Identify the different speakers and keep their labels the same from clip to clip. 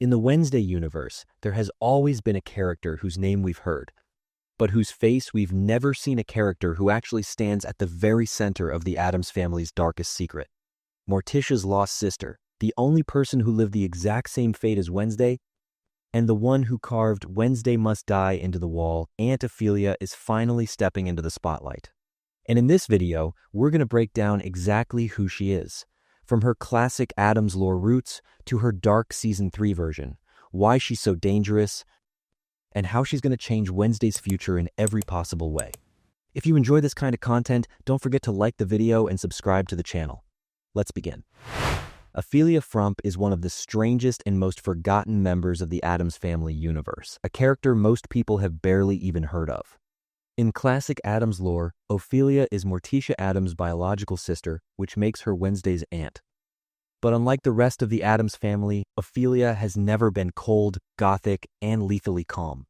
Speaker 1: In the Wednesday universe, there has always been a character whose name we've heard, but whose face we've never seen, a character who actually stands at the very center of the Addams family's darkest secret. Morticia's lost sister, the only person who lived the exact same fate as Wednesday, and the one who carved "Wednesday must die" into the wall, Aunt Ophelia, is finally stepping into the spotlight. And in this video, we're going to break down exactly who she is. From her classic Addams lore roots to her dark Season 3 version, why she's so dangerous, and how she's going to change Wednesday's future in every possible way. If you enjoy this kind of content, don't forget to like the video and subscribe to the channel. Let's begin. Aphelia Frump is one of the strangest and most forgotten members of the Addams Family universe, a character most people have barely even heard of. In classic Addams lore, Ophelia is Morticia Addams' biological sister, which makes her Wednesday's aunt. But unlike the rest of the Addams family, Aphelia has never been cold, gothic, and lethally calm.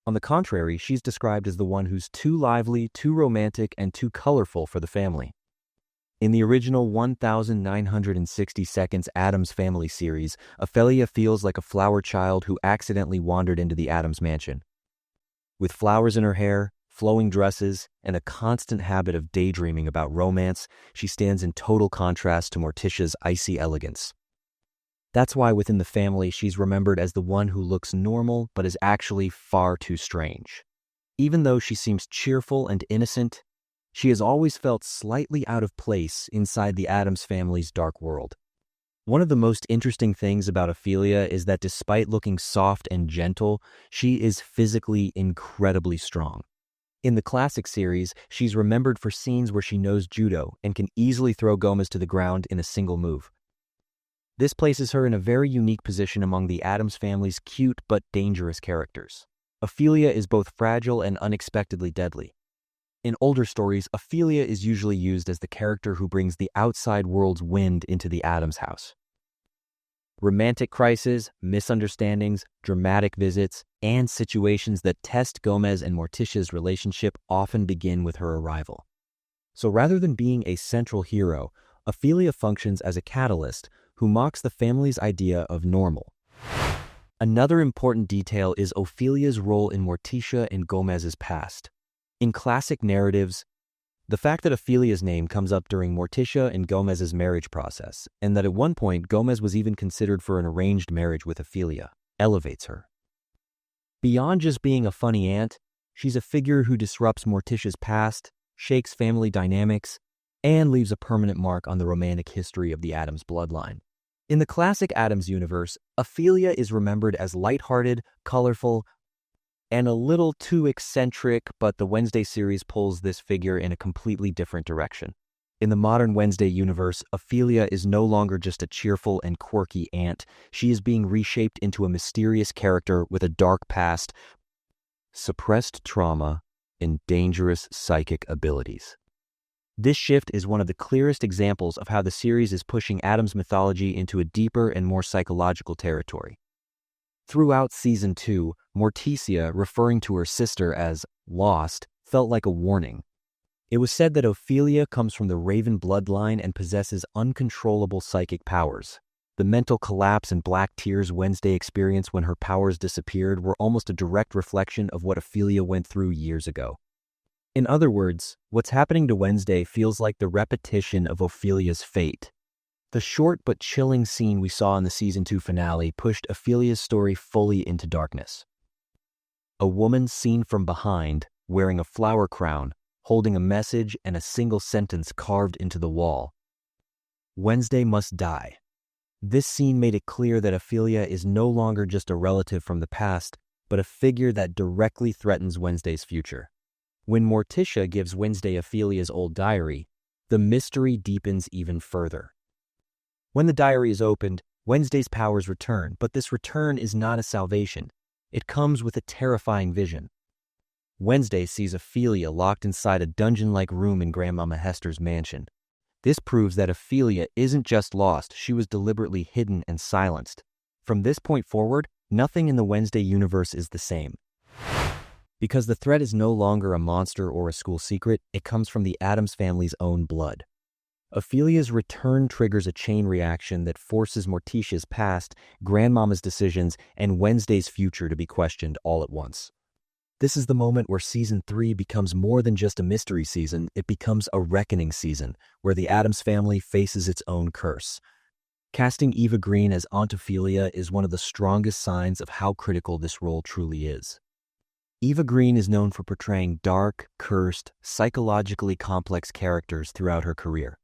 Speaker 1: On the contrary, she's described as the one who's too lively, too romantic, and too colorful for the family. In the original 1960 seconds Addams Family series, Aphelia feels like a flower child who accidentally wandered into the Addams mansion. With flowers in her hair, flowing dresses, and a constant habit of daydreaming about romance, she stands in total contrast to Morticia's icy elegance. That's why within the family, she's remembered as the one who looks normal but is actually far too strange. Even though she seems cheerful and innocent, she has always felt slightly out of place inside the Addams family's dark world. One of the most interesting things about Aphelia is that despite looking soft and gentle, she is physically incredibly strong. In the classic series, she's remembered for scenes where she knows judo and can easily throw Gomez to the ground in a single move. This places her in a very unique position among the Addams family's cute but dangerous characters. Aphelia is both fragile and unexpectedly deadly. In older stories, Aphelia is usually used as the character who brings the outside world's wind into the Addams house. Romantic crises, misunderstandings, dramatic visits, and situations that test Gomez and Morticia's relationship often begin with her arrival. So rather than being a central hero, Aphelia functions as a catalyst who mocks the family's idea of normal. Another important detail is Ophelia's role in Morticia and Gomez's past. In classic narratives, the fact that Aphelia's name comes up during Morticia and Gomez's marriage process, and that at one point Gomez was even considered for an arranged marriage with Aphelia, elevates her. Beyond just being a funny aunt, she's a figure who disrupts Morticia's past, shakes family dynamics, and leaves a permanent mark on the romantic history of the Addams bloodline. In the classic Addams universe, Aphelia is remembered as lighthearted, colorful, and a little too eccentric, but the Wednesday series pulls this figure in a completely different direction. In the modern Wednesday universe, Aphelia is no longer just a cheerful and quirky aunt. She is being reshaped into a mysterious character with a dark past, suppressed trauma, and dangerous psychic abilities. This shift is one of the clearest examples of how the series is pushing Addams mythology into a deeper and more psychological territory. Throughout Season 2, Morticia, referring to her sister as lost, felt like a warning. It was said that Aphelia comes from the Raven bloodline and possesses uncontrollable psychic powers. The mental collapse and black tears Wednesday experienced when her powers disappeared were almost a direct reflection of what Aphelia went through years ago. In other words, what's happening to Wednesday feels like the repetition of Ophelia's fate. The short but chilling scene we saw in the Season 2 finale pushed Aphelia's story fully into darkness. A woman seen from behind, wearing a flower crown, holding a message and a single sentence carved into the wall. Wednesday must die. This scene made it clear that Aphelia is no longer just a relative from the past, but a figure that directly threatens Wednesday's future. When Morticia gives Wednesday Aphelia's old diary, the mystery deepens even further. When the diary is opened, Wednesday's powers return, but this return is not a salvation. It comes with a terrifying vision. Wednesday sees Aphelia locked inside a dungeon-like room in Grandmama Hester's mansion. This proves that Aphelia isn't just lost, she was deliberately hidden and silenced. From this point forward, nothing in the Wednesday universe is the same. Because the threat is no longer a monster or a school secret, it comes from the Addams family's own blood. Ophelia's return triggers a chain reaction that forces Morticia's past, Grandmama's decisions, and Wednesday's future to be questioned all at once. This is the moment where Season 3 becomes more than just a mystery season, it becomes a reckoning season, where the Addams family faces its own curse. Casting Eva Green as Aunt Ophelia is one of the strongest signs of how critical this role truly is. Eva Green is known for portraying dark, cursed, psychologically complex characters throughout her career.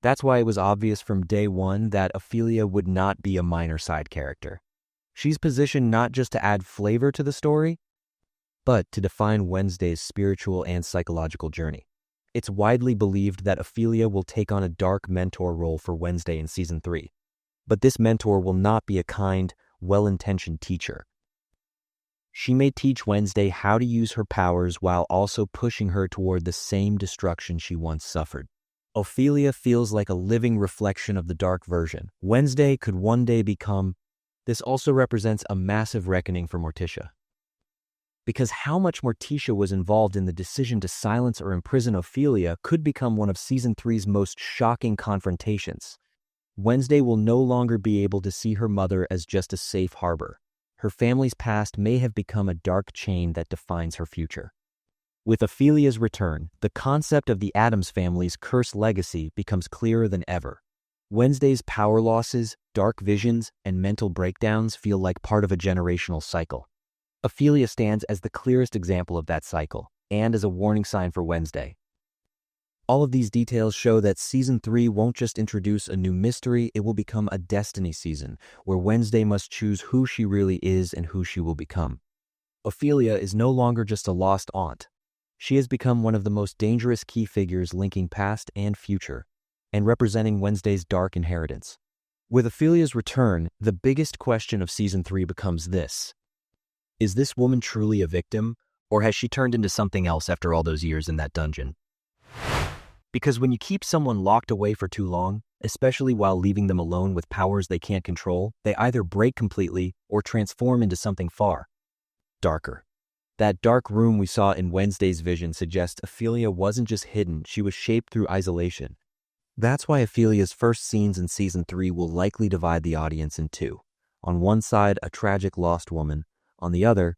Speaker 1: That's why it was obvious from day one that Aphelia would not be a minor side character. She's positioned not just to add flavor to the story, but to define Wednesday's spiritual and psychological journey. It's widely believed that Aphelia will take on a dark mentor role for Wednesday in Season 3. But this mentor will not be a kind, well-intentioned teacher. She may teach Wednesday how to use her powers while also pushing her toward the same destruction she once suffered. Aphelia feels like a living reflection of the dark version Wednesday could one day become. This also represents a massive reckoning for Morticia. Because how much Morticia was involved in the decision to silence or imprison Aphelia could become one of Season 3's most shocking confrontations. Wednesday will no longer be able to see her mother as just a safe harbor. Her family's past may have become a dark chain that defines her future. With Aphelia's return, the concept of the Addams family's cursed legacy becomes clearer than ever. Wednesday's power losses, dark visions, and mental breakdowns feel like part of a generational cycle. Aphelia stands as the clearest example of that cycle, and as a warning sign for Wednesday. All of these details show that Season 3 won't just introduce a new mystery, it will become a destiny season, where Wednesday must choose who she really is and who she will become. Aphelia is no longer just a lost aunt. She has become one of the most dangerous key figures linking past and future, and representing Wednesday's dark inheritance. With Aphelia's return, the biggest question of Season 3 becomes this. Is this woman truly a victim, or has she turned into something else after all those years in that dungeon? Because when you keep someone locked away for too long, especially while leaving them alone with powers they can't control, they either break completely or transform into something far darker. That dark room we saw in Wednesday's vision suggests Aphelia wasn't just hidden, she was shaped through isolation. That's why Aphelia's first scenes in Season 3 will likely divide the audience in two. On one side, a tragic lost woman. On the other,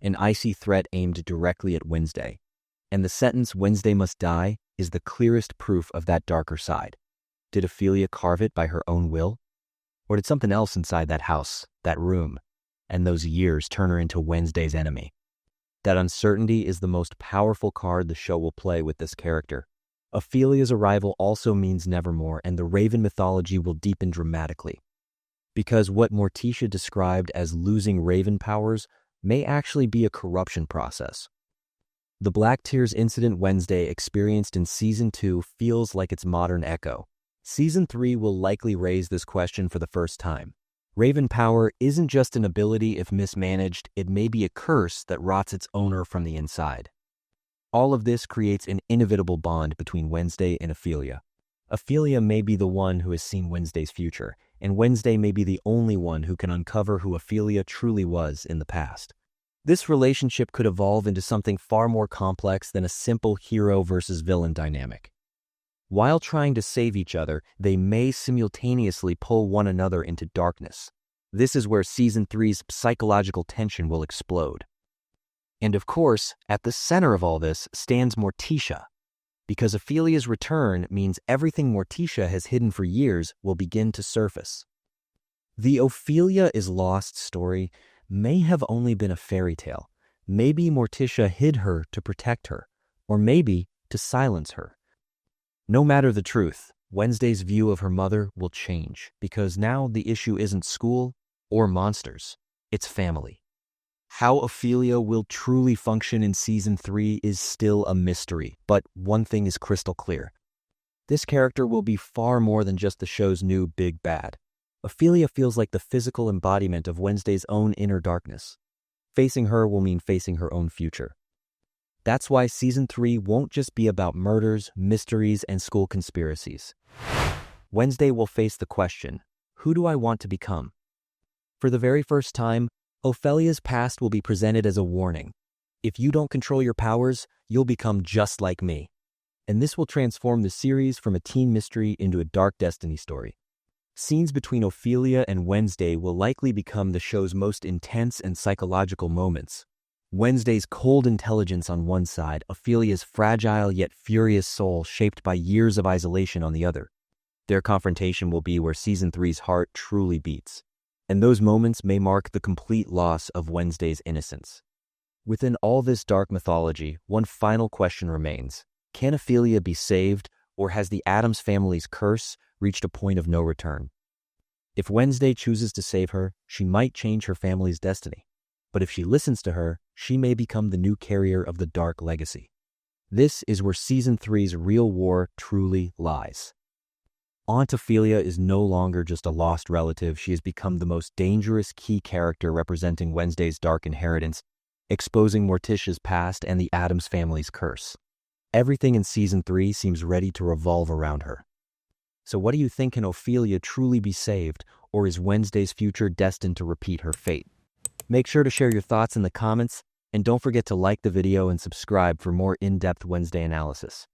Speaker 1: an icy threat aimed directly at Wednesday. And the sentence, Wednesday must die, is the clearest proof of that darker side. Did Aphelia carve it by her own will? Or did something else inside that house, that room, and those years turn her into Wednesday's enemy? That uncertainty is the most powerful card the show will play with this character. Aphelia's arrival also means Nevermore, and the Raven mythology will deepen dramatically. Because what Morticia described as losing Raven powers may actually be a corruption process. The Black Tears incident Wednesday experienced in Season 2 feels like its modern echo. Season 3 will likely raise this question for the first time. Raven power isn't just an ability if mismanaged, it may be a curse that rots its owner from the inside. All of this creates an inevitable bond between Wednesday and Aphelia. Aphelia may be the one who has seen Wednesday's future, and Wednesday may be the only one who can uncover who Aphelia truly was in the past. This relationship could evolve into something far more complex than a simple hero versus villain dynamic. While trying to save each other, they may simultaneously pull one another into darkness. This is where Season 3's psychological tension will explode. And of course, at the center of all this stands Morticia, because Aphelia's return means everything Morticia has hidden for years will begin to surface. The Ophelia is Lost story may have only been a fairy tale. Maybe Morticia hid her to protect her, or maybe to silence her. No matter the truth, Wednesday's view of her mother will change, because now the issue isn't school or monsters, it's family. How Aphelia will truly function in Season 3 is still a mystery, but one thing is crystal clear. This character will be far more than just the show's new big bad. Aphelia feels like the physical embodiment of Wednesday's own inner darkness. Facing her will mean facing her own future. That's why Season 3 won't just be about murders, mysteries, and school conspiracies. Wednesday will face the question, who do I want to become? For the very first time, Ophelia's past will be presented as a warning. If you don't control your powers, you'll become just like me. and this will transform the series from a teen mystery into a dark destiny story. Scenes between Ophelia and Wednesday will likely become the show's most intense and psychological moments. Wednesday's cold intelligence on one side, Ophelia's fragile yet furious soul shaped by years of isolation on the other. Their confrontation will be where Season 3's heart truly beats, and those moments may mark the complete loss of Wednesday's innocence. Within all this dark mythology, one final question remains. Can Aphelia be saved, or has the Addams family's curse reached a point of no return? If Wednesday chooses to save her, she might change her family's destiny. But if she listens to her, she may become the new carrier of the dark legacy. This is where Season 3's real war truly lies. Aunt Ophelia is no longer just a lost relative. She has become the most dangerous key character representing Wednesday's dark inheritance, exposing Morticia's past and the Addams family's curse. Everything in Season 3 seems ready to revolve around her. So what do you think? Can Ophelia truly be saved, or is Wednesday's future destined to repeat her fate? Make sure to share your thoughts in the comments, and don't forget to like the video and subscribe for more in-depth Wednesday analysis.